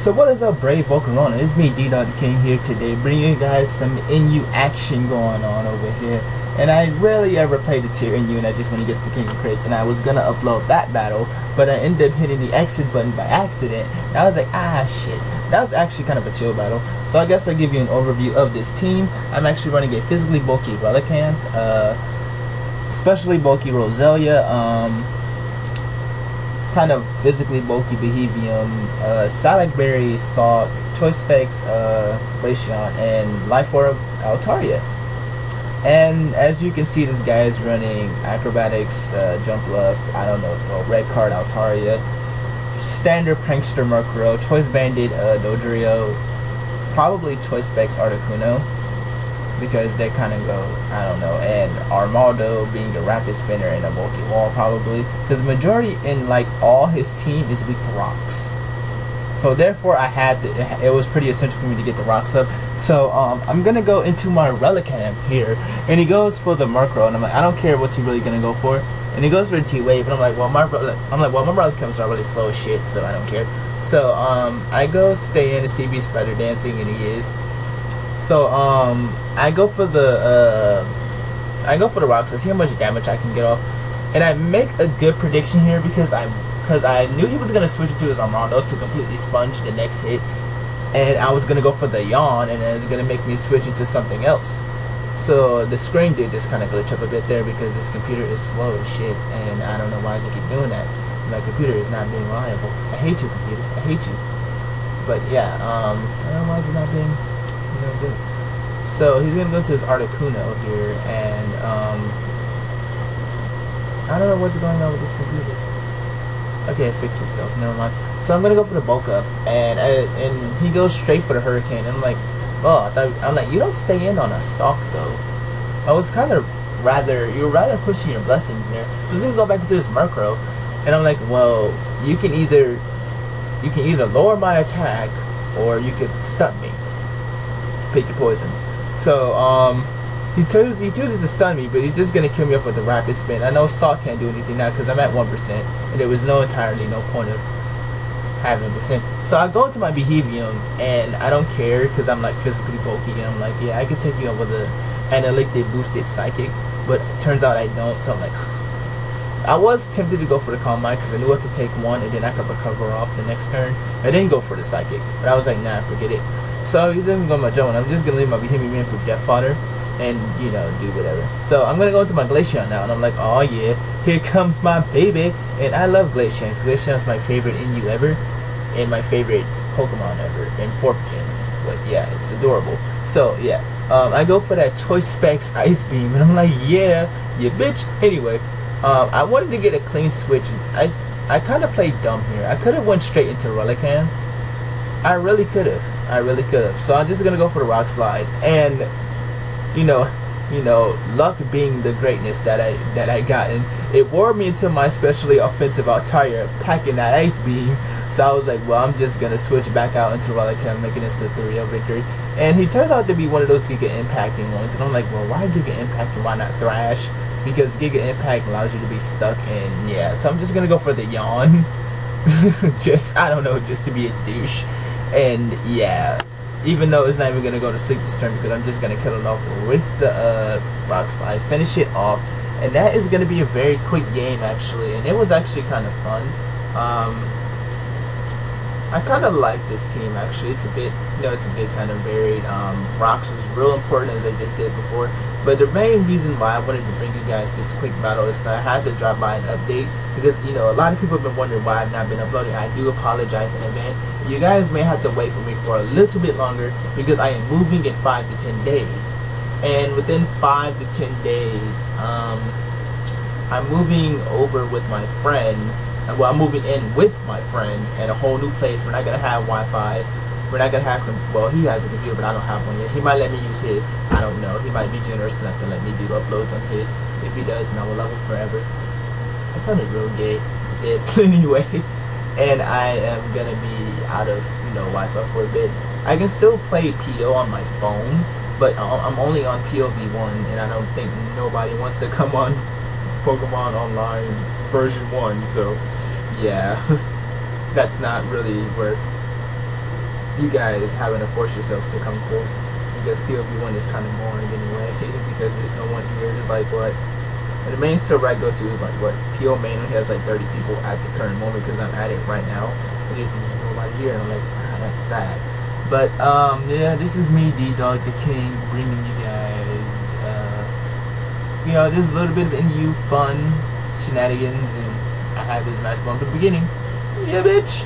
So what is up, brave Volcarona? It's me, Ddog the King, here today, bringing you guys some NU action going on over here. And I rarely ever play the tier NU, and I just when he gets the King of Crates, and I was gonna upload that battle, but I ended up hitting the exit button by accident. And I was like, ah shit. That was actually kind of a chill battle. So I guess I'll give you an overview of this team. I'm actually running a physically bulky Relicanth, especially bulky Roselia, kind of physically bulky Behevium, Salad Berry, Sawk, Choice Specs, Glaceon, and Life Orb Altaria. And as you can see, this guy is running Acrobatics, Jump Left, I don't know, well, Red Card Altaria, Standard Prankster Murkrow, Choice Bandit Dodrio, probably Choice Specs Articuno, because they kind of go, I don't know, and Armaldo being a rapid spinner and a bulky wall probably, because majority in like all his team is weak to rocks. So therefore I had to, it was pretty essential for me to get the rocks up. So I'm gonna go into my Relicanth here, and he goes for the Murkrow, and I'm like, I don't care what's he really gonna go for, and he goes for the T-Wave, and I'm like, well my Relicanths are really slow as shit, so I don't care. So I go stay in to see if he's better dancing, and he is. So I go for the rocks. I see how much damage I can get off, and I make a good prediction here because I knew he was gonna switch it to his Armando to completely sponge the next hit, and I was gonna go for the yawn, and it was gonna make me switch into something else. So the screen did just kind of glitch up a bit there because this computer is slow as shit, and I don't know why does it keep doing that. My computer is not being reliable. I hate you, computer. I hate you. But yeah, I don't know why is it not being good. So he's gonna go to his Articuno here, and I don't know what's going on with this computer. Okay, it fixed itself. Never mind. So I'm gonna go for the bulk up, and he goes straight for the Hurricane. And I'm like, oh, I'm like, you don't stay in on a Sawk though. I was kind of you were rather pushing your blessings there. So he's gonna go back into his Murkrow, and I'm like, well, you can either lower my attack or you could stun me. Pick your poison. So he chooses to stun me, but he's just gonna kill me up with the rapid spin. I know Sawk can't do anything now because I'm at 1%, and there was no point of having this in. So I go into my Behevium, and I don't care because I'm like physically bulky, and I'm like, yeah, I can take you up with an Analytic boosted Psychic, but it turns out I don't. So I'm like, I was tempted to go for the Calm Mind because I knew I could take one and then I could recover off the next turn. I didn't go for the Psychic, but I was like, nah, forget it. So he's even going to my Joe, and I'm just going to leave my Behemoth in for Death Fodder and, you know, do whatever. So I'm going to go into my Glaceon now, and I'm like, oh yeah, here comes my baby. And I love Glaceon because Glaceon is my favorite NU ever and my favorite Pokemon ever in 4th gen. But yeah, it's adorable. So yeah, I go for that Choice Specs Ice Beam, and I'm like, yeah, you bitch. Anyway, I wanted to get a clean switch, and I kind of played dumb here. I could have went straight into Relicanth. I really could have. So I'm just gonna go for the Rock Slide, and you know, luck being the greatness that I got, and it wore me into my specially offensive Altaria packing that Ice Beam. So I was like, well, I'm just gonna switch back out into Relicanth, making this a 3-0 victory. And he turns out to be one of those Giga Impacting ones, and I'm like, well, why Giga Impact and why not Thrash? Because Giga Impact allows you to be stuck, and yeah, so I'm just gonna go for the yawn. I don't know, just to be a douche. And yeah, even though it's not even gonna go to sleep this turn because I'm just gonna kill it off with the Rock Slide, finish it off, and that is gonna be a very quick game actually, and it was actually kind of fun. I kind of like this team actually. It's a bit, kind of varied. Rocks was real important as I just said before, but the main reason why I wanted to bring you guys this quick battle is that I had to drop by an update because a lot of people have been wondering why I've not been uploading. I do apologize in advance. You guys may have to wait for me for a little bit longer because I am moving in 5 to 10 days, and within 5 to 10 days, I'm moving over with my friend. Well, I'm moving in with my friend in a whole new place. We're not gonna have Wi-Fi. We're not gonna have. Well, he has a computer, but I don't have one yet. He might let me use his. I don't know. He might be generous enough to let me do uploads on his. If he does, then I will love him forever. That sounded real gay. Zip. Anyway, and I am gonna be out of Wi-Fi for a bit. I can still play PO on my phone, but I'm only on POV1, and I don't think nobody wants to come on Pokemon Online version 1, so yeah, that's not really worth you guys having to force yourselves to come cool. Because POV1 is kind of boring anyway, because there's no one here. It's like, what? And the main server I go to is like, what? PO main only has like 30 people at the current moment because I'm at it right now. And there's nobody here, and I'm like, ah, that's sad. But, yeah, this is me, Ddog, the king, bringing you guys, you know, there's a little bit of NU fun, shenanigans, and I had this match from the beginning. Yeah, bitch!